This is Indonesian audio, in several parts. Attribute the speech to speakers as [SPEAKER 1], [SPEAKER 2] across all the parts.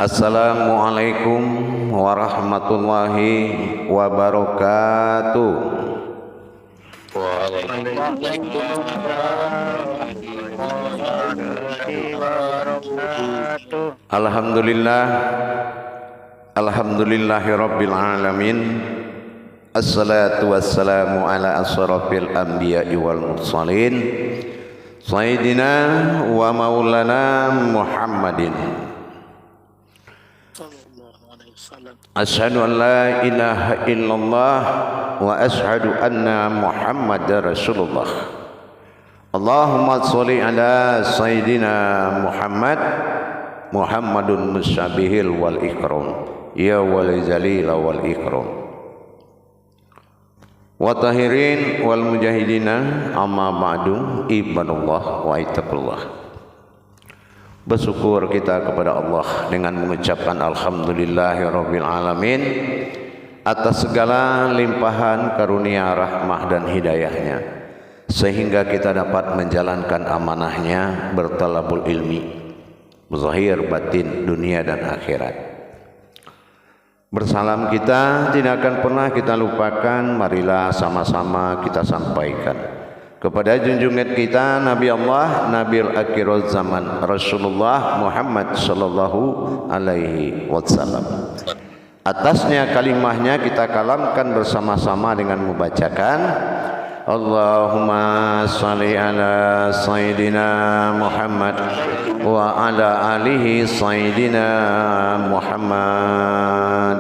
[SPEAKER 1] Assalamualaikum warahmatullahi wabarakatuh. Alhamdulillah, alhamdulillahirabbil alamin. Assalatu wassalamu ala asyrafil anbiya'i wal mursalin sayyidina wa maulana Muhammadin. Asyhadu an la ilaha illallah wa asyhadu anna Muhammadar Rasulullah. Allahumma sholli ala sayyidina Muhammadun musyabihil wal ikram ya wal jalil wal ikram wa tahirin wal mujahidina amma ba'du ibadallah wa ittaqullah. Bersyukur kita kepada Allah dengan mengucapkan alhamdulillahirabbil alamin atas segala limpahan karunia rahmah dan hidayahnya, sehingga kita dapat menjalankan amanahnya bertalabul ilmi zahir batin dunia dan akhirat. Bersalam kita tidak akan pernah kita lupakan, marilah sama-sama kita sampaikan kepada junjungan kita Nabi Allah Nabil Akhirul Zaman Rasulullah Muhammad sallallahu alaihi wasallam. Atasnya kalimahnya kita kalamkan bersama-sama dengan membacakan Allahumma shalli ala sayyidina Muhammad wa ala alihi sayyidina Muhammad.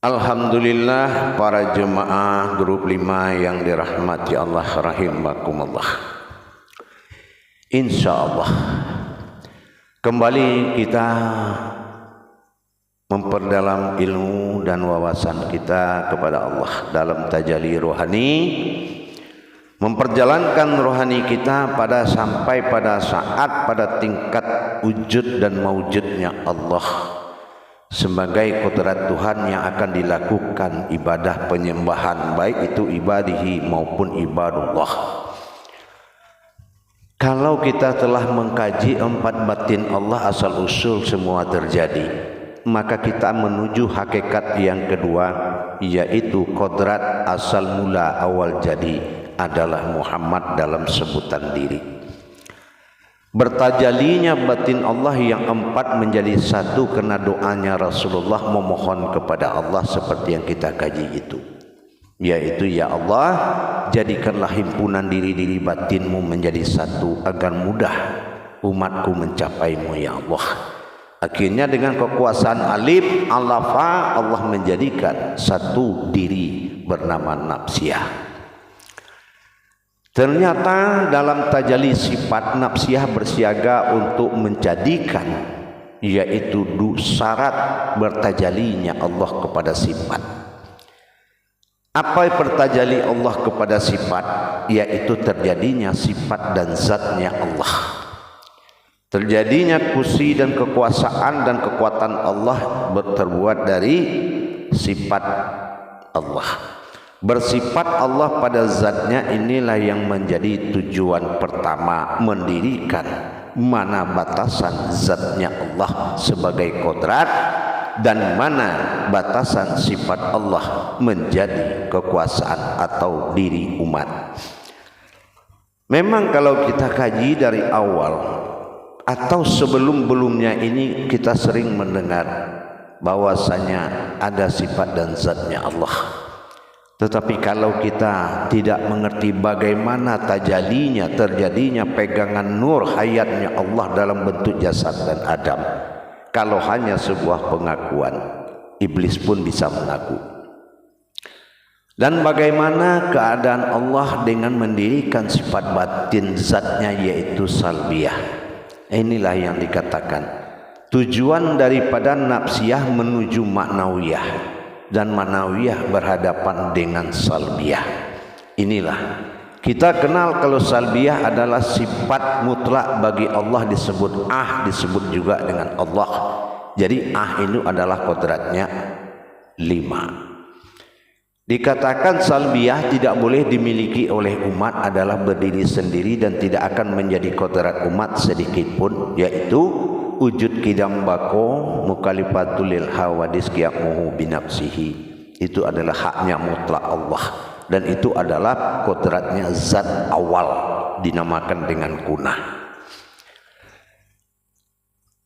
[SPEAKER 1] Alhamdulillah, para jemaah grup 5 yang dirahmati Allah rahimakumullah. Insyaallah kembali kita memperdalam ilmu dan wawasan kita kepada Allah dalam tajalli rohani, memperjalankan rohani kita sampai pada saat pada tingkat wujud dan maujudnya Allah sebagai kodrat Tuhan yang akan dilakukan ibadah penyembahan, baik itu ibadihi maupun ibadullah. Kalau kita telah mengkaji 4 batin Allah asal usul semua terjadi, maka kita menuju hakikat yang kedua, yaitu kodrat asal mula awal jadi adalah Muhammad dalam sebutan diri. Bertajalinya batin Allah yang 4 menjadi satu karena doanya Rasulullah memohon kepada Allah seperti yang kita kaji itu, yaitu ya Allah, jadikanlah himpunan diri-diri batinmu menjadi satu agar mudah umatku mencapaimu ya Allah. Akhirnya dengan kekuasaan alif alafa Allah menjadikan satu diri bernama nafsiyah. Ternyata dalam tajalli sifat nafsiyah bersiaga untuk menjadikan, yaitu syarat bertajalinya Allah kepada sifat. Apa bertajalli Allah kepada sifat? Yaitu terjadinya sifat dan zatnya Allah, terjadinya kursi dan kekuasaan dan kekuatan Allah terbuat dari sifat Allah. Bersifat Allah pada zatnya inilah yang menjadi tujuan pertama mendirikan mana batasan zatnya Allah sebagai kodrat dan mana batasan sifat Allah menjadi kekuasaan atau diri umat. Memang kalau kita kaji dari awal atau sebelum-belumnya ini, kita sering mendengar bahwasanya ada sifat dan zatnya Allah. Tetapi kalau kita tidak mengerti bagaimana tajalinya, terjadinya pegangan nur hayatnya Allah dalam bentuk jasad dan Adam, kalau hanya sebuah pengakuan, iblis pun bisa mengaku. Dan bagaimana keadaan Allah dengan mendirikan sifat batin zatnya, yaitu salbiyah. Inilah yang dikatakan tujuan daripada nafsiyah menuju maknawiyah, dan manawiyah berhadapan dengan salbiyah. Inilah kita kenal kalau salbiyah adalah sifat mutlak bagi Allah, disebut disebut juga dengan Allah. Jadi itu adalah kodratnya 5. Dikatakan salbiyah tidak boleh dimiliki oleh umat adalah berdiri sendiri dan tidak akan menjadi kodrat umat sedikit pun, yaitu wujud kidam bako mukalifatul lil hawadis qiyamuhu binafsihi. Itu adalah haknya mutlak Allah dan itu adalah kodratnya zat awal dinamakan dengan kunah.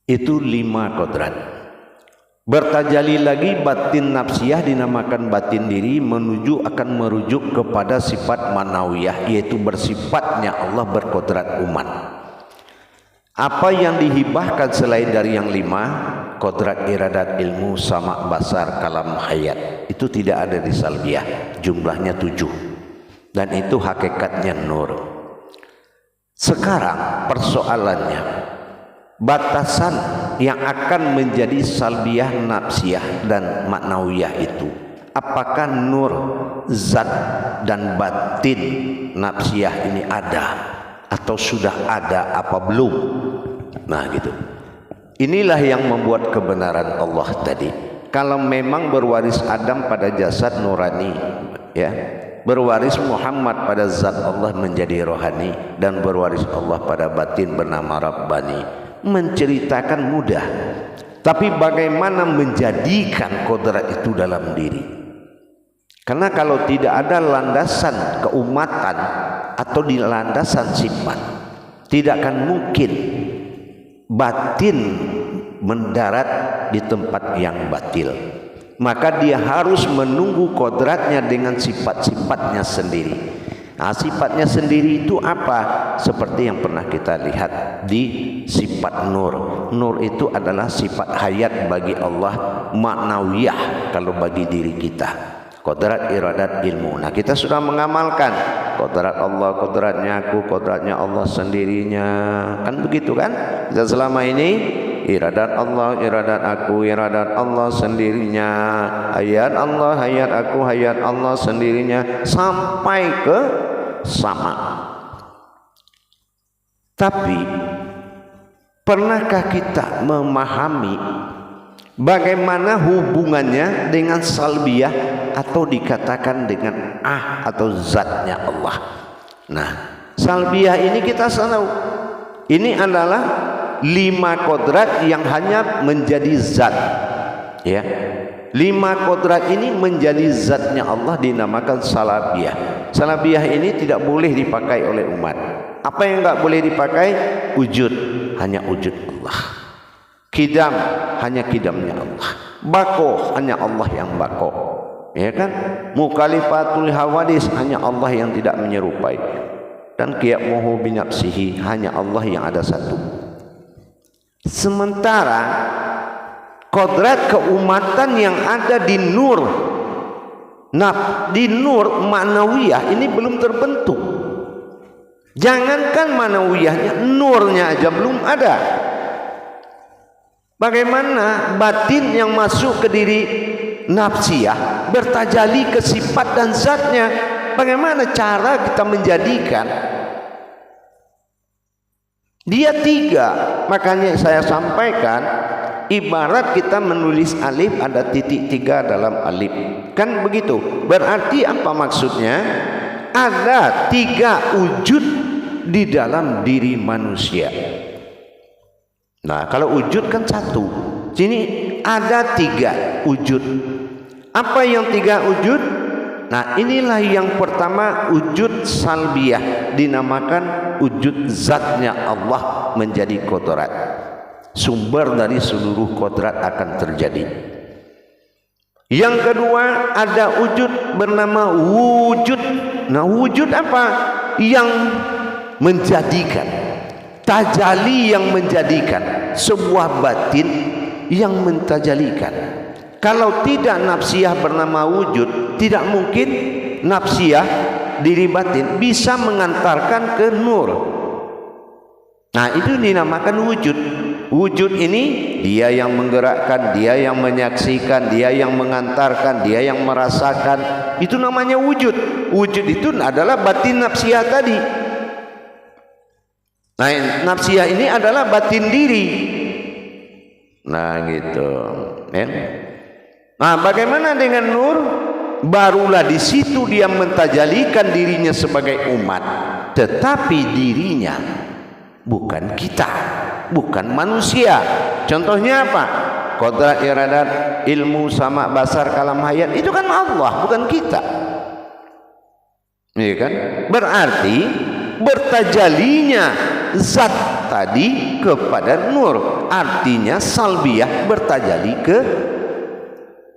[SPEAKER 1] Itu 5 kodrat. Bertajali lagi batin nafsiyah dinamakan batin diri akan merujuk kepada sifat manawiyah, yaitu bersifatnya Allah berkodrat umat. Apa yang dihibahkan selain dari yang 5, kodrat iradat ilmu sama basar kalam hayat, itu tidak ada di salbiyah, jumlahnya 7 dan itu hakikatnya nur. Sekarang persoalannya, batasan yang akan menjadi salbiyah, nafsiyah dan maknawiyah itu, apakah nur zat dan batin nafsiyah ini ada atau sudah ada apa belum? Nah gitu. Inilah yang membuat kebenaran Allah tadi. Kalau memang berwaris Adam pada jasad nurani, ya, berwaris Muhammad pada zat Allah menjadi rohani, dan berwaris Allah pada batin bernama Rabbani, menceritakan mudah, tapi bagaimana menjadikan kodrat itu dalam diri? Karena kalau tidak ada landasan keumatan atau di landasan sifat, tidak akan mungkin batin mendarat di tempat yang batil. Maka dia harus menunggu kodratnya dengan sifat-sifatnya sendiri. Nah, sifatnya sendiri itu apa? Seperti yang pernah kita lihat di sifat nur. Nur itu adalah sifat hayat bagi Allah, maknawiyah kalau bagi diri kita. Kodrat iradat ilmu. Nah, kita sudah mengamalkan kodrat Allah, kodratnya aku, kodratnya Allah sendirinya. Kan begitu kan? Dan selama ini iradat Allah, iradat aku, iradat Allah sendirinya. Hayat Allah, hayat aku, hayat Allah sendirinya, sampai ke sama. Tapi pernahkah kita memahami bagaimana hubungannya dengan salbiyah atau dikatakan dengan atau zatnya Allah? Nah, salbiyah ini kita tahu ini adalah 5 kodrat yang hanya menjadi zat, ya. 5 kodrat ini menjadi zatnya Allah dinamakan salabiyah. Salabiyah ini tidak boleh dipakai oleh umat. Apa yang enggak boleh dipakai? Wujud, hanya wujud Allah. Kidam, hanya kidamnya Allah. Bako, hanya Allah yang bako, ya kan? Mukalifatul hawadis, hanya Allah yang tidak menyerupai. Dan qiyamuhu binafsihi, hanya Allah yang ada satu. Sementara kodrat keumatan yang ada di nur, di nur manawiyah ini belum terbentuk. Jangankan manawiyahnya, nurnya aja belum ada. Bagaimana batin yang masuk ke diri nafsiyah bertajali ke sifat dan zatnya? Bagaimana cara kita menjadikan dia 3? Makanya saya sampaikan, ibarat kita menulis alif ada titik 3 dalam alif, kan begitu? Berarti apa maksudnya? Ada 3 wujud di dalam diri manusia. Nah, kalau wujud kan 1, sini ada 3 wujud. Apa yang 3 wujud? Nah, inilah yang pertama, wujud salbiyah, dinamakan wujud zatnya Allah menjadi kodrat. Sumber dari seluruh kodrat akan terjadi. Yang kedua, ada wujud bernama wujud. Nah, wujud apa? Yang menjadikan, tajali yang menjadikan, sebuah batin yang mentajalikan. Kalau tidak nafsiyah bernama wujud, tidak mungkin nafsiyah diri batin bisa mengantarkan ke nur. Nah, itu dinamakan wujud. Wujud ini dia yang menggerakkan, dia yang menyaksikan, dia yang mengantarkan, dia yang merasakan. Itu namanya wujud. Wujud itu adalah batin nafsiyah tadi. Nah, nafsiyah ini adalah batin diri. Nah, gitu, ya. Nah, bagaimana dengan nur? barulah di situ dia mentajalikan dirinya sebagai umat, tetapi dirinya bukan kita, bukan manusia. Contohnya apa? Qudrat, iradat, ilmu, sama, basar, kalam, hayat, itu kan Allah, bukan kita. Iya kan? Berarti bertajalinya zat tadi kepada nur, artinya salbiyah bertajali ke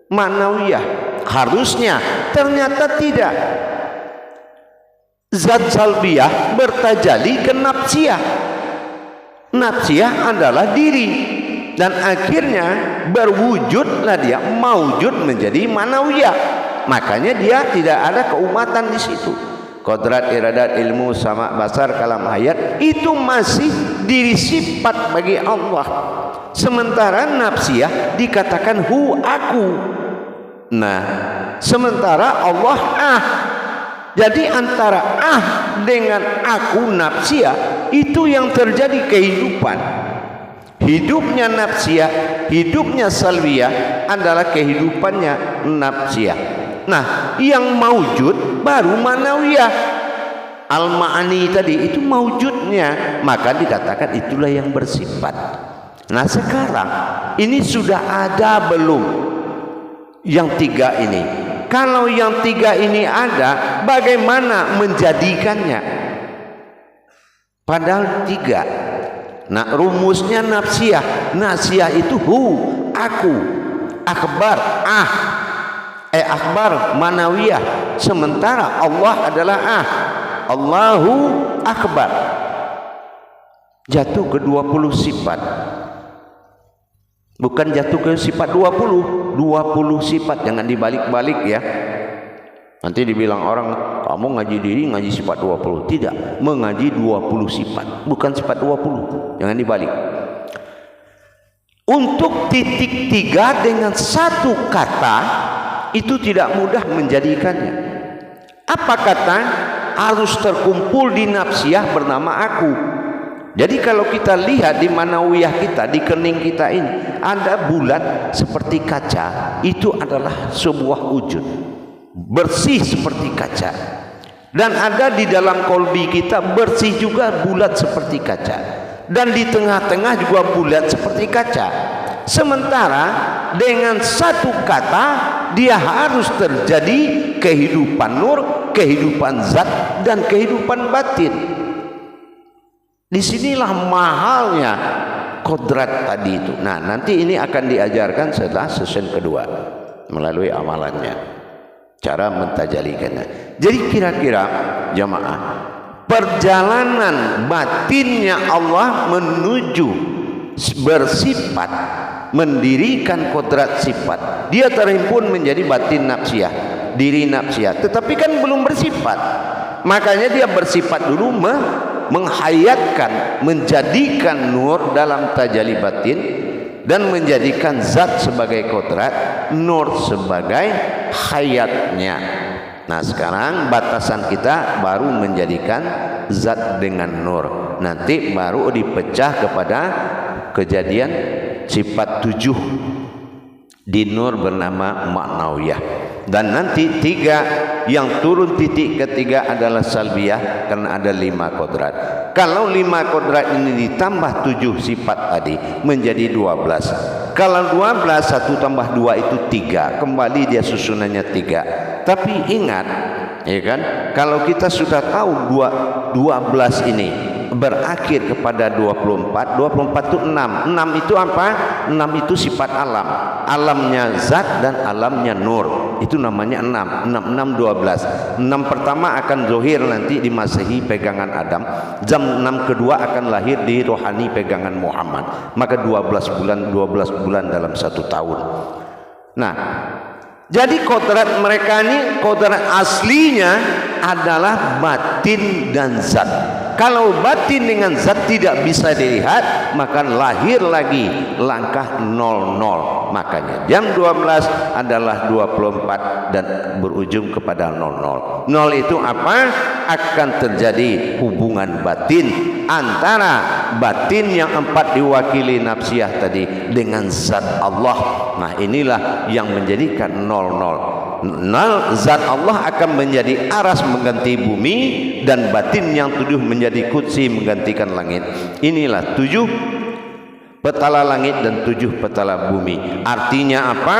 [SPEAKER 1] manawiyah. Harusnya, ternyata tidak. Zat salbiyah bertajali ke nafsiyah. Nafsiyah adalah diri, dan akhirnya berwujudlah dia maujud menjadi manawiyah. Makanya dia tidak ada keumatan di situ. Qudrat, iradat, ilmu, sama, basar, kalam, hayat, itu masih diri sifat bagi Allah. Sementara nafsiyah dikatakan hu, aku. Nah, sementara Allah Jadi antara dengan aku nafsiyah, itu yang terjadi kehidupan. Hidupnya nafsiyah, hidupnya salbiyah adalah kehidupannya nafsiyah. Nah, yang maujud baru manawiyah. Al-ma'ani tadi itu maujudnya, maka dikatakan itulah yang bersifat. Nah, sekarang ini sudah ada belum yang tiga ini? Kalau yang tiga ini ada, bagaimana menjadikannya? Padahal tiga. Nah, rumusnya nafsiyah. Nafsiyah itu hu, aku. Akbar, akbar manawiyah. Sementara Allah adalah Allahu akbar. Jatuh ke 20 sifat. Bukan jatuh ke sifat 20 sifat, jangan dibalik-balik ya. Nanti dibilang orang, kamu ngaji diri ngaji sifat 20. Tidak, mengaji 20 sifat, bukan sifat 20. Jangan dibalik. Untuk titik tiga dengan satu kata itu tidak mudah menjadikannya. Apa kata? Harus terkumpul di nafsiyah bernama aku. Jadi kalau kita lihat di manawiyah kita, di kening kita ini ada bulat seperti kaca, itu adalah sebuah wujud bersih seperti kaca. Dan ada di dalam kolbi kita bersih juga bulat seperti kaca, dan di tengah-tengah juga bulat seperti kaca. Sementara dengan satu kata dia harus terjadi kehidupan nur, kehidupan zat, dan kehidupan batin. Disinilah mahalnya kodrat tadi itu. Nah, nanti ini akan diajarkan setelah session kedua melalui amalannya, cara mentajalikannya. Jadi kira-kira jamaah, perjalanan batinnya Allah menuju bersifat, mendirikan kodrat sifat, dia terhimpun menjadi batin nafsiyah, diri nafsiyah, tetapi kan belum bersifat. Makanya dia bersifat dulu, menghayatkan, menjadikan nur dalam tajalli batin, dan menjadikan zat sebagai kodrat, nur sebagai hayatnya. Nah, sekarang batasan kita baru menjadikan zat dengan nur. Nanti baru dipecah kepada kejadian sifat 7 di nur bernama ma'nawiyah. Dan nanti tiga yang turun titik ketiga adalah salbiyah, karena ada 5 kodrat. Kalau 5 kodrat ini ditambah 7 sifat tadi menjadi 12. Kalau 12 1 tambah 2 itu 3, kembali dia susunannya 3. Tapi ingat, ya kan, kalau kita sudah tahu 12 ini berakhir kepada 24 itu 6 itu apa? 6 itu sifat alam, alamnya zat dan alamnya nur, itu namanya 6 12. 6 pertama akan zohir nanti di Masehi pegangan Adam, jam 6 kedua akan lahir di rohani pegangan Muhammad, maka 12 bulan dalam 1 tahun. Nah, jadi kodrat mereka ini, kodrat aslinya adalah batin dan zat. Kalau batin dengan zat tidak bisa dilihat, maka lahir lagi langkah 00. Makanya jam 12 adalah 24 dan berujung kepada 00. 0 itu apa? Akan terjadi hubungan batin antara batin yang 4 diwakili nafsiyah tadi dengan zat Allah. Nah, inilah yang menjadikan 00. Zat Allah akan menjadi aras mengganti bumi, dan batin yang 7 menjadi kursi menggantikan langit. Inilah 7 petala langit dan 7 petala bumi. Artinya apa?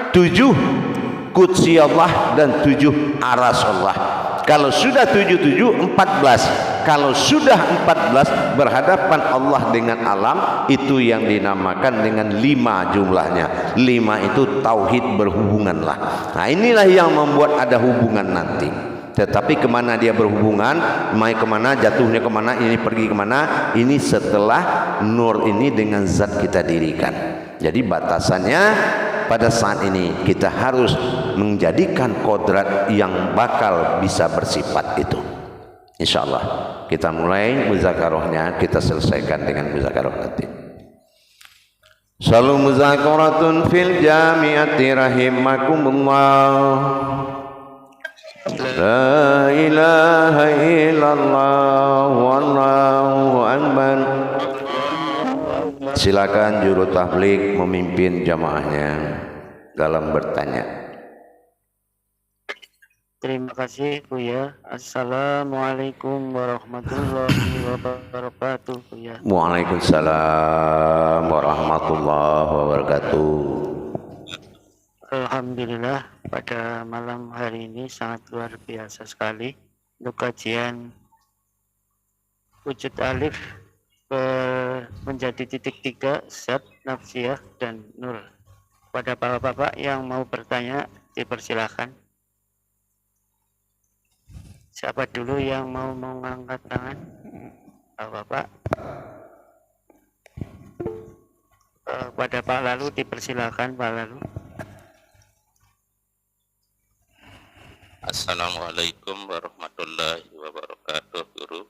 [SPEAKER 1] 7 kursi Allah dan 7 aras Allah. Kalau sudah 7 14. Kalau sudah 14 berhadapan Allah dengan alam, itu yang dinamakan dengan 5 jumlahnya. 5 itu tauhid berhubunganlah. Nah, inilah yang membuat ada hubungan nanti. Tetapi kemana dia berhubungan, mai kemana, jatuhnya kemana, ini pergi kemana, ini setelah nur ini dengan zat kita dirikan. Jadi batasannya pada saat ini kita harus menjadikan kodrat yang bakal bisa bersifat itu. InsyaAllah kita mulai muzakarohnya, kita selesaikan dengan muzakaroh nanti. Salam muzakaratun fil jami'ati rahimakumullah. La ilaha illallah wallahu akbar. Silakan juru tabligh memimpin jamaahnya dalam bertanya.
[SPEAKER 2] Terima kasih Buya. Assalamualaikum warahmatullahi wabarakatuh Buya.
[SPEAKER 1] Waalaikumsalam warahmatullahi wabarakatuh.
[SPEAKER 2] Alhamdulillah pada malam hari ini sangat luar biasa sekali untuk kajian wujud alif menjadi titik 3 zat, nafsiyah dan nur. Pada bapak-bapak yang mau bertanya dipersilahkan. Siapa dulu yang mau mengangkat tangan? Bapak. Pada Pak Lalu dipersilahkan Pak Lalu.
[SPEAKER 3] Assalamualaikum warahmatullahi wabarakatuh, Guru.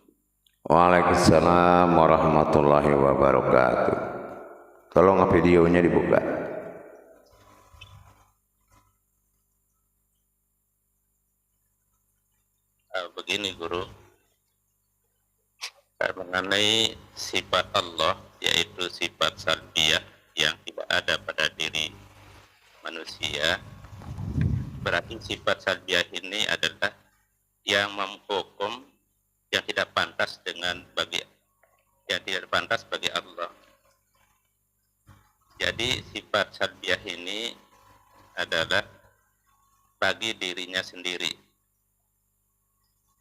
[SPEAKER 1] Waalaikumsalam warahmatullahi wabarakatuh. Tolong videonya dibuka.
[SPEAKER 3] Begini Guru, mengenai sifat Allah, yaitu sifat salbiyah yang tidak ada pada diri manusia, berarti sifat salbiyah ini adalah yang menghukum yang tidak pantas bagi Allah. Jadi sifat salbiyah ini adalah bagi dirinya sendiri.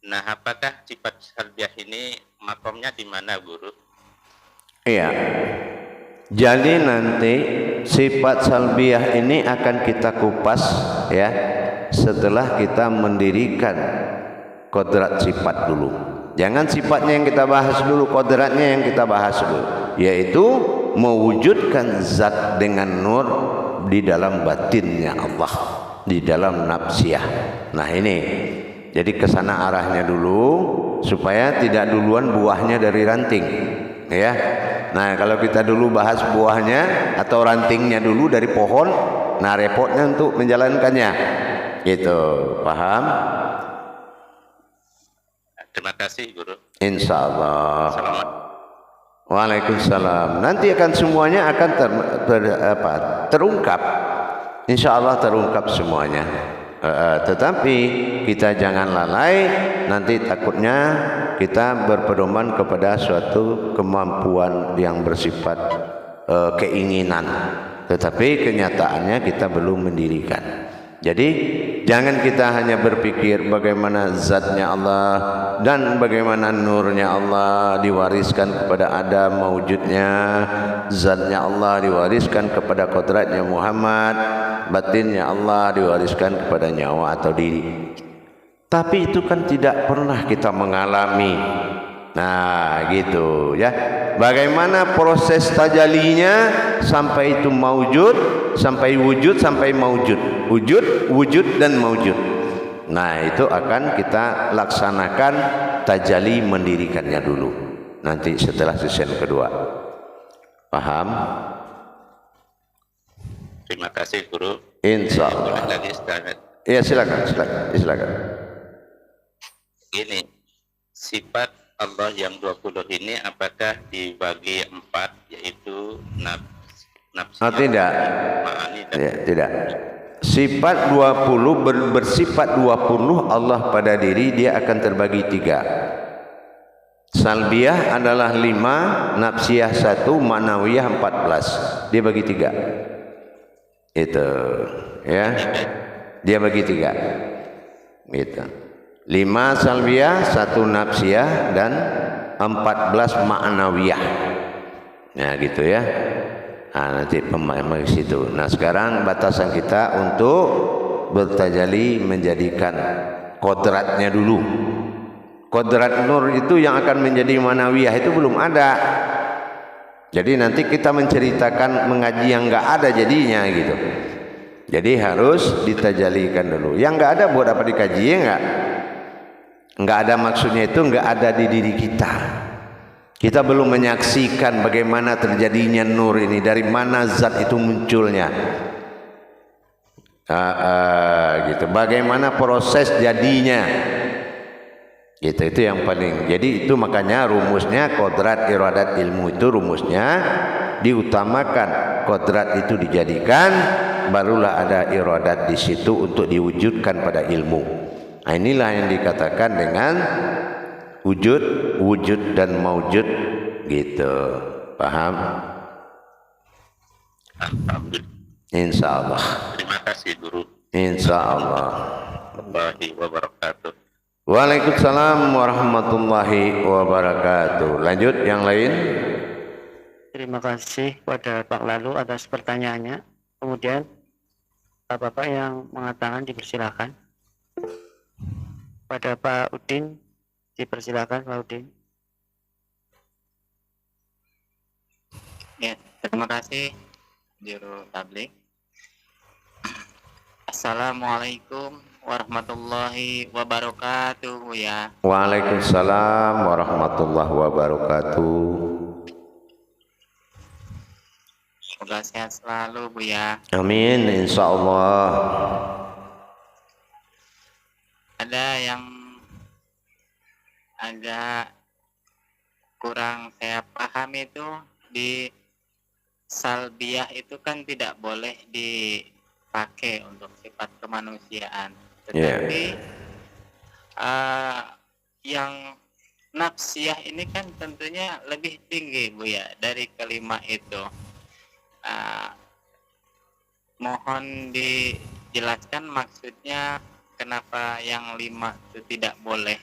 [SPEAKER 3] Nah, apakah sifat salbiyah ini makomnya di mana, Guru?
[SPEAKER 1] Iya. Jadi nanti sifat salbiyah ini akan kita kupas ya, setelah kita mendirikan kodrat sifat dulu. Jangan sifatnya yang kita bahas dulu, kodratnya yang kita bahas dulu, yaitu mewujudkan zat dengan nur di dalam batinnya Allah, di dalam nafsiyah. Nah ini, jadi kesana arahnya dulu supaya tidak duluan buahnya dari ranting, ya. Nah kalau kita dulu bahas buahnya atau rantingnya dulu dari pohon, nah repotnya untuk menjalankannya, gitu. Paham?
[SPEAKER 3] Terima kasih Guru.
[SPEAKER 1] Insya Allah. Waalaikumsalam. Nanti akan semuanya akan terungkap. Insya Allah terungkap semuanya. Tetapi kita jangan lalai, nanti takutnya kita berpedoman kepada suatu kemampuan yang bersifat keinginan, tetapi kenyataannya kita belum mendirikan. Jadi jangan kita hanya berpikir bagaimana zatnya Allah dan bagaimana nurnya Allah diwariskan kepada Adam mewujudnya, zatnya Allah diwariskan kepada kodratnya Muhammad, batinnya Allah diwariskan kepada nyawa atau diri. Tapi itu kan tidak pernah kita mengalami. Nah gitu ya, bagaimana proses tajalinya sampai itu maujud, sampai wujud, sampai maujud, wujud dan maujud. Nah itu akan kita laksanakan tajali mendirikannya dulu, nanti setelah season kedua. Paham?
[SPEAKER 3] Terima kasih Guru.
[SPEAKER 1] Insya Allah. Iya silakan.
[SPEAKER 3] Gini, sifat Allah yang 20 ini apakah dibagi 4, yaitu nafsu,
[SPEAKER 1] tidak.
[SPEAKER 3] ma'ani dan
[SPEAKER 1] Ya, tidak. Sifat 20 bersifat 20 Allah pada diri dia akan terbagi 3. Salbiyah adalah 5, nafsiyah 1, ma'nawiyah 14. Dia bagi 3. Itu ya. Dia bagi 3. Gitu. 5 salbiyah, 1 nafsiyah dan 14 ma'nawiyah. Nah gitu ya. Nah, nanti pemahaman di situ. Nah, sekarang batasan kita untuk bertajalli menjadikan kodratnya dulu. Kodrat nur itu yang akan menjadi manawiyah itu belum ada. Jadi nanti kita menceritakan mengaji yang enggak ada jadinya gitu. Jadi harus ditajalikan dulu. Yang enggak ada buat apa dikaji ya enggak? Enggak ada maksudnya itu enggak ada di diri kita. Kita belum menyaksikan bagaimana terjadinya nur ini, dari mana zat itu munculnya, gitu. Bagaimana proses jadinya, gitu. Itu yang paling. Jadi itu makanya rumusnya kodrat iradat ilmu itu rumusnya diutamakan. Kodrat itu dijadikan, barulah ada iradat di situ untuk diwujudkan pada ilmu. Nah, inilah yang dikatakan dengan wujud dan maujud gitu. Paham?
[SPEAKER 3] Alhamdulillah.
[SPEAKER 1] Insyaallah.
[SPEAKER 3] Terima kasih guru.
[SPEAKER 1] Insyaallah.
[SPEAKER 3] Warahmatullahi wabarakatuh.
[SPEAKER 1] Waalaikumsalam warahmatullahi wabarakatuh. Lanjut yang lain.
[SPEAKER 2] Terima kasih kepada Pak Lalu atas pertanyaannya. Kemudian Bapak yang mengatakan dipersilakan. Pada Pak Udin dipersilakan, Pak Udin.
[SPEAKER 4] Ya, terima kasih Juru Tablik. Assalamualaikum warahmatullahi wabarakatuh ya.
[SPEAKER 1] Waalaikumsalam warahmatullahi wabarakatuh.
[SPEAKER 4] Semoga sehat selalu Bu ya.
[SPEAKER 1] Amin insyaallah.
[SPEAKER 4] Ada yang agak kurang saya paham itu, di salbiyah itu kan tidak boleh dipakai untuk sifat kemanusiaan, tetapi yang nafsiyah ini kan tentunya lebih tinggi Bu ya dari kelima itu. Mohon dijelaskan maksudnya kenapa yang 5 itu tidak boleh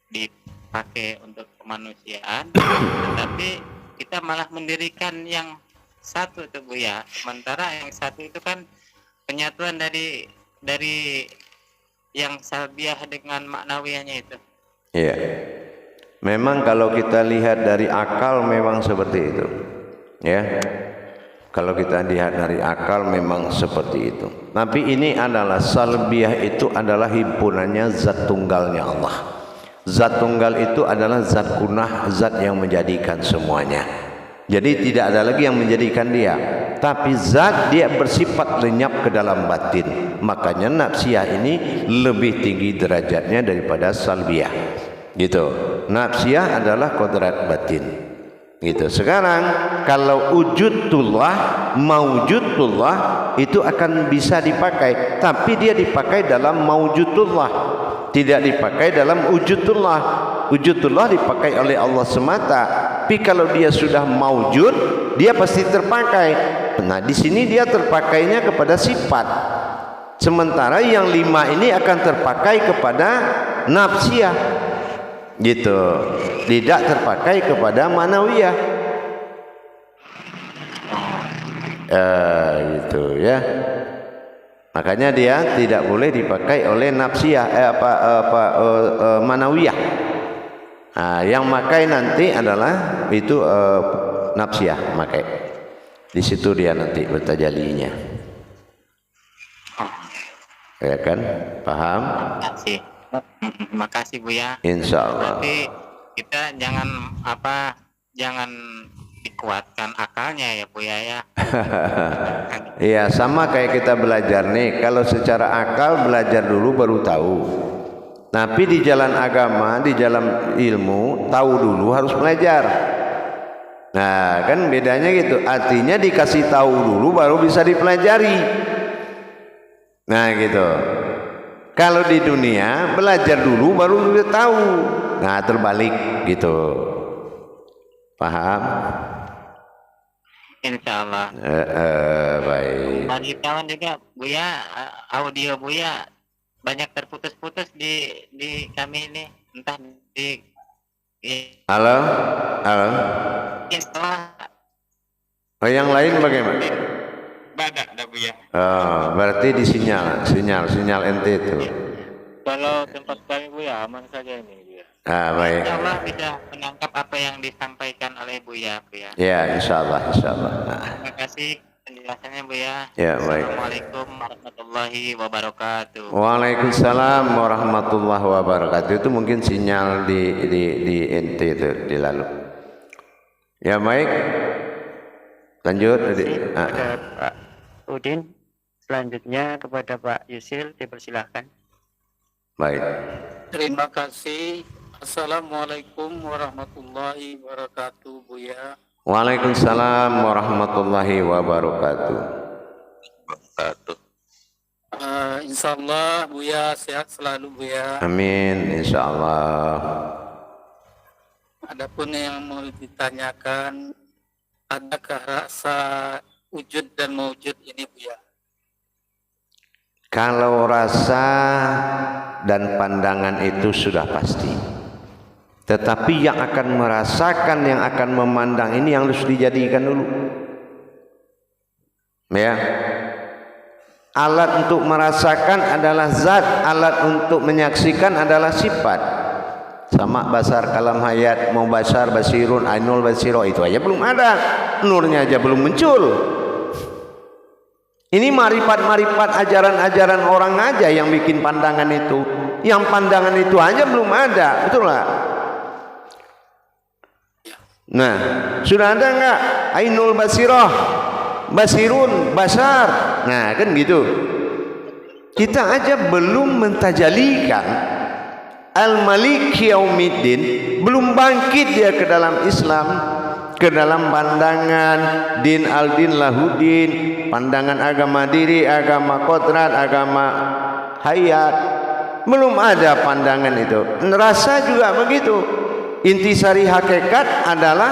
[SPEAKER 4] dipakai untuk kemanusiaan, tetapi kita malah mendirikan yang 1 itu Bu ya. Sementara yang 1 itu kan penyatuan dari yang salbiyah dengan maknawiyahnya itu.
[SPEAKER 1] Iya. Memang kalau kita lihat dari akal memang seperti itu. Ya. Kalau kita lihat dari akal memang seperti itu. Tapi ini adalah salbiyah itu adalah himpunannya zat tunggalnya Allah. Zat tunggal itu adalah zat kunah, zat yang menjadikan semuanya. Jadi tidak ada lagi yang menjadikan dia. Tapi zat dia bersifat lenyap ke dalam batin. Makanya nafsiyah ini lebih tinggi derajatnya daripada salbiyah. Gitu. Nafsiyah adalah kodrat batin. Gitu. Sekarang kalau wujudullah, maujudullah itu akan bisa dipakai, tapi dia dipakai dalam maujudullah, tidak dipakai dalam wujudullah. Wujudullah dipakai oleh Allah semata. Tapi kalau dia sudah maujud, dia pasti terpakai. Nah, di sini dia terpakainya kepada sifat. Sementara yang 5 ini akan terpakai kepada nafsiyah. Gitu, tidak terpakai kepada manawiyah. Gitu ya. Makanya dia tidak boleh dipakai oleh nafsiyah manawiyah. Yang makai nanti adalah itu nafsiyah makai. Di situ dia nanti bertajalinya. Ya kan? Paham?
[SPEAKER 4] Terima kasih Bu ya.
[SPEAKER 1] Insyaallah.
[SPEAKER 4] Tapi kita jangan dikuatkan akalnya ya Bu ya.
[SPEAKER 1] Iya, sama kayak kita belajar nih. Kalau secara akal belajar dulu baru tahu. Tapi di jalan agama, di jalan ilmu, tahu dulu harus belajar. Nah, kan bedanya gitu. Artinya dikasih tahu dulu baru bisa dipelajari. Nah gitu. Kalau di dunia belajar dulu baru udah tahu. Nah terbalik gitu. Paham?
[SPEAKER 4] Insya Allah.
[SPEAKER 1] Baik.
[SPEAKER 4] Bagi kawan juga Buya, audio Buya banyak terputus-putus di kami ini, entah di
[SPEAKER 1] Halo? Halo?
[SPEAKER 4] Insya
[SPEAKER 1] Oh, yang lain bagaimana?
[SPEAKER 4] badak dah Buya.
[SPEAKER 1] Oh, berarti di sinyal ente itu.
[SPEAKER 4] Kalau tempat kami Buya aman saja ini Buya.
[SPEAKER 1] Ah, baik.
[SPEAKER 4] Insya Allah bisa menangkap apa yang disampaikan oleh Buya.
[SPEAKER 1] Ya, insya Allah. Nah,
[SPEAKER 4] Terima kasih penjelasannya Buya.
[SPEAKER 1] ya, baik.
[SPEAKER 4] Assalamualaikum warahmatullahi wabarakatuh.
[SPEAKER 1] Waalaikumsalam warahmatullahi wabarakatuh. Itu mungkin sinyal di ente itu di lalu. Ya, baik. Lanjut.
[SPEAKER 2] Kepada Pak Udin, selanjutnya kepada Pak Yusil, dipersilahkan.
[SPEAKER 1] Baik.
[SPEAKER 5] Terima kasih. Assalamualaikum warahmatullahi wabarakatuh, Buya.
[SPEAKER 1] Waalaikumsalam warahmatullahi wabarakatuh.
[SPEAKER 5] Insya Allah Buya sehat selalu Buya.
[SPEAKER 1] Amin, insya Allah.
[SPEAKER 5] Adapun yang mau ditanyakan, adakah rasa wujud dan mewujud ini Buya?
[SPEAKER 1] Kalau rasa dan pandangan itu sudah pasti, tetapi yang akan merasakan, yang akan memandang ini yang harus dijadikan dulu. Ya, alat untuk merasakan adalah zat, alat untuk menyaksikan adalah sifat. Sama basar kalam hayat, mau basar basirun ainul basiro, itu aja belum ada, nurnya aja belum muncul. Ini marifat-marifat ajaran-ajaran orang aja yang bikin pandangan itu. Yang pandangan itu aja belum ada, betul nggak? Nah, sudah ada nggak ainul basiroh, basirun, basar? Nah, kan gitu. Kita aja belum mentajalikan al-malik yaumiddin, belum bangkit dia ke dalam Islam, ke dalam pandangan din al-din lahudin, pandangan agama diri, agama kodrat, agama hayat. Belum ada pandangan itu. Rasa juga begitu. Intisari hakikat adalah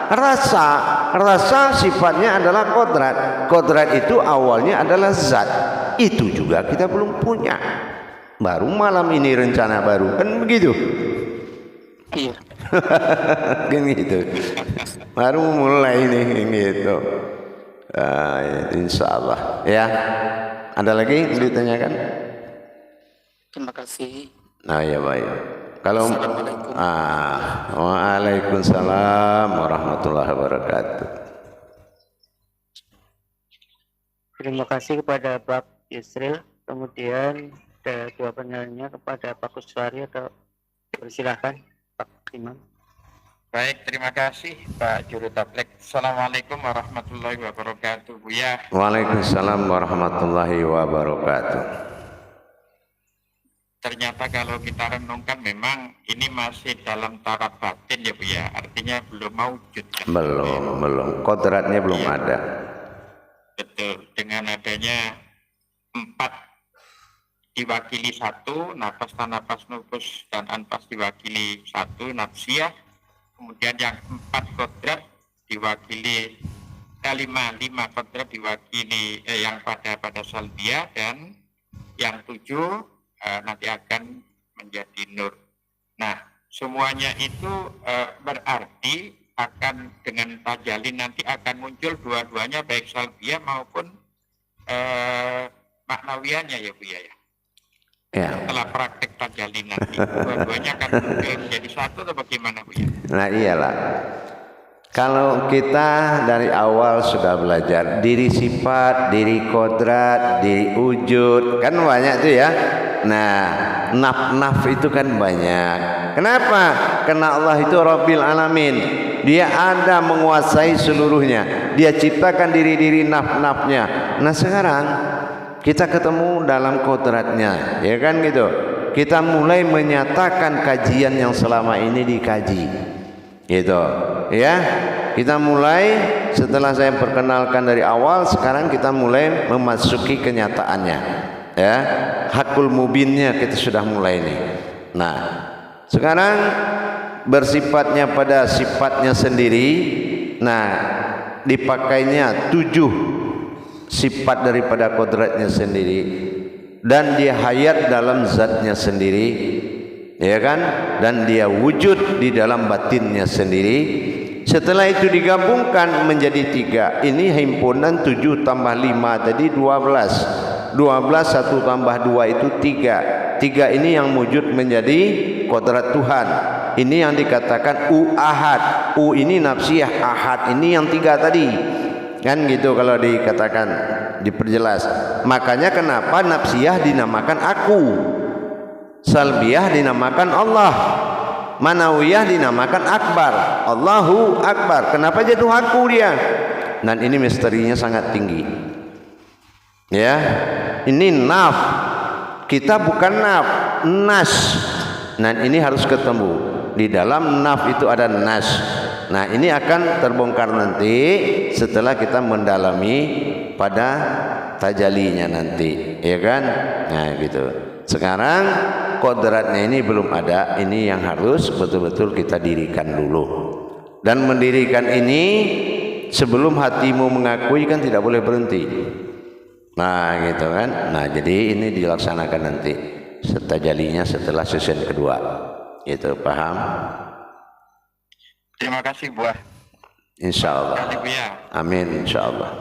[SPEAKER 1] rasa. Rasa sifatnya adalah kodrat. Kodrat itu awalnya adalah zat. Itu juga kita belum punya. Baru malam ini rencana baru, kan begitu?
[SPEAKER 5] Iya.
[SPEAKER 1] Kan gitu. Baru mulai ini gitu. Insya Allah. Ya. Ada lagi yang ditanyakan?
[SPEAKER 5] Terima kasih.
[SPEAKER 1] Nah, ya baik. Kalau
[SPEAKER 5] Assalamualaikum.
[SPEAKER 1] Waalaikumsalam warahmatullahi wabarakatuh.
[SPEAKER 2] Terima kasih kepada Pak Yusril. Kemudian jawabannya kepada Pak Kuswari, atau persilahkan Pak Imam.
[SPEAKER 4] Baik, terima kasih Pak Juru Tablek. Assalamualaikum warahmatullahi wabarakatuh, Buya.
[SPEAKER 1] Waalaikumsalam warahmatullahi wabarakatuh.
[SPEAKER 4] Ternyata kalau kita renungkan memang ini masih dalam taraf batin ya Buya. Artinya belum mewujud.
[SPEAKER 1] Belum. Kodratnya belum ada.
[SPEAKER 4] Betul. Dengan adanya 4 diwakili 1, nafas, tanafas, nufus, dan anfas diwakili 1, nafsiyah. Kemudian yang 4 kodrat diwakili 5 kodrat diwakili yang pada salbiyah, dan yang 7 nanti akan menjadi nur. Nah, semuanya itu berarti akan dengan tajalli nanti akan muncul dua-duanya, baik salbiyah maupun maknawiannya ya Bu ya. Setelah praktek tajalli nanti dua-duanya akan muncul menjadi satu, atau bagaimana Bu ya?
[SPEAKER 1] Nah, iyalah. Kalau kita dari awal sudah belajar diri sifat, diri kodrat, diri wujud, kan banyak tuh ya. Nah, naf itu kan banyak. Kenapa? Karena Allah itu Rabbil Alamin. Dia ada menguasai seluruhnya. Dia ciptakan diri-diri naf-nafnya. Nah, sekarang kita ketemu dalam kodratnya, ya kan gitu. Kita mulai menyatakan kajian yang selama ini dikaji, gitu, ya. Kita mulai, setelah saya perkenalkan dari awal, sekarang kita mulai memasuki kenyataannya. Ya, hakul mubinnya kita sudah mulai nih. Nah, sekarang bersifatnya pada sifatnya sendiri. Nah, dipakainya 7 sifat daripada kodratnya sendiri, dan dia hayat dalam zatnya sendiri, ya kan, dan dia wujud di dalam batinnya sendiri. Setelah itu digabungkan menjadi 3. Ini himpunan 7 tambah 5 tadi 12. 12 1 tambah 2 itu 3. 3 ini yang wujud menjadi kodrat Tuhan. Ini yang dikatakan ahad. Ini nafsiyah, ahad ini yang 3 tadi. Kan gitu kalau dikatakan, diperjelas. Makanya kenapa nafsiyah dinamakan aku, salbiyah dinamakan Allah, manawiyah dinamakan akbar, Allahu akbar. Kenapa jatuh aku dia? Dan ini misterinya sangat tinggi. Ya, ini naf, kita bukan naf, nas. Dan ini harus ketemu. Di dalam naf itu ada nas. Nah, ini akan terbongkar nanti setelah kita mendalami pada tajalinya nanti, ya kan? Nah, gitu. Sekarang kodratnya ini belum ada, ini yang harus betul-betul kita dirikan dulu. Dan mendirikan ini sebelum hatimu mengakui kan tidak boleh berhenti. Nah, gitu kan? Nah, jadi ini dilaksanakan nanti tajalinya setelah session kedua. Gitu, paham?
[SPEAKER 4] Terima kasih Buah.
[SPEAKER 1] Insyaallah. Amin insyaallah.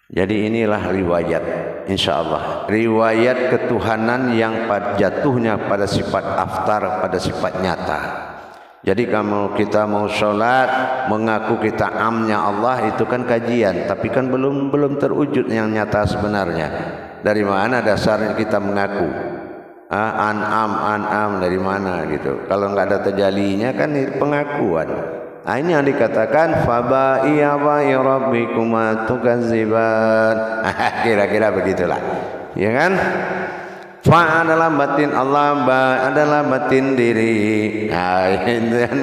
[SPEAKER 1] Jadi inilah riwayat, insyaallah, riwayat ketuhanan yang jatuhnya pada sifat aftar, pada sifat nyata. Jadi kalau kita mau sholat mengaku kita amnya Allah, itu kan kajian, tapi kan belum terwujud yang nyata sebenarnya. Dari mana dasarnya kita mengaku? An'am dari mana gitu? Kalau nggak ada tajalinya kan pengakuan. Nah, ini yang dikatakan faba'iya wa rabbikuma tukadziban. Kira-kira begitulah. Ya kan? Fa adalah batin Allah, ba adalah batin diri. Nah, itu kan.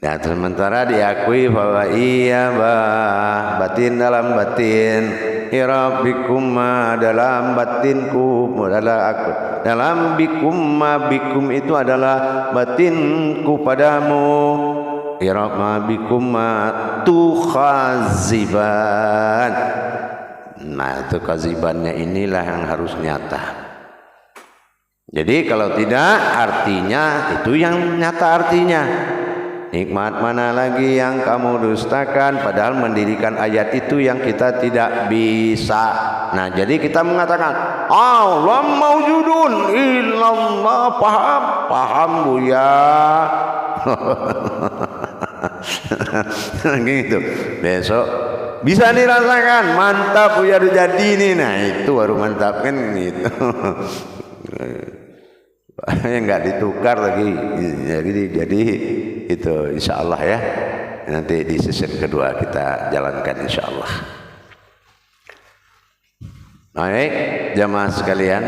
[SPEAKER 1] Ya, sementara diakui faba'iya batin dalam batin. Rabbikuma dalam batinku, adalah aku. Dalam bikum itu adalah batinku padamu. Rabbikuma tukhaziban. Nah, itu kazibannya inilah yang harus nyata. Jadi kalau tidak, artinya itu yang nyata artinya. Nikmat mana lagi yang kamu dustakan, padahal mendirikan ayat itu yang kita tidak bisa. Nah, jadi kita mengatakan Allah maujudun illallah, paham Buya. Gitu. Besok bisa dirasakan, mantap Buya udah jadi ini. Nah, itu baru mantap kan gitu. Enggak ditukar lagi. Jadi itu insyaallah ya. Nanti di sesi kedua kita jalankan insyaallah. Baik, jamaah sekalian,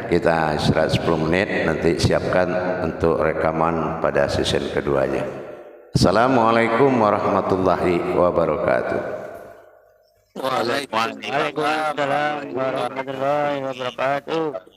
[SPEAKER 1] kita istirahat 10 menit, nanti siapkan untuk rekaman pada sesi keduanya. Assalamualaikum warahmatullahi wabarakatuh.
[SPEAKER 2] Waalaikumsalam warahmatullahi wabarakatuh.